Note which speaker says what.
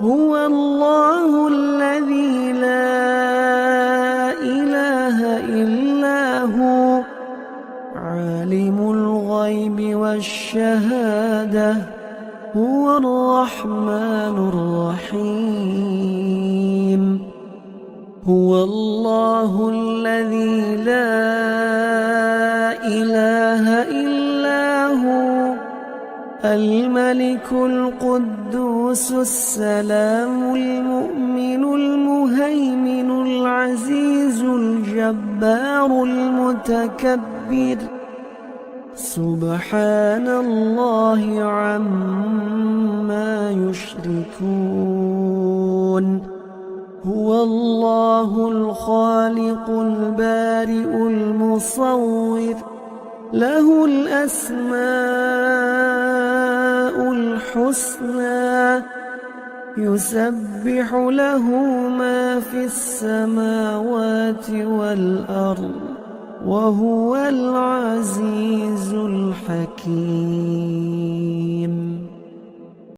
Speaker 1: هو الله الذي لا إله إلا هو عالم الغيب والشهادة هو الرحمن الرحيم هو الله الذي لا إله إلا هو الملك القدوس السلام المؤمن المهيمن العزيز الجبار المتكبر سبحان الله عما يشركون هو الله الخالق البارئ المصور له الأسماء الحسنى يسبح له ما في السماوات والأرض وهو العزيز الحكيم.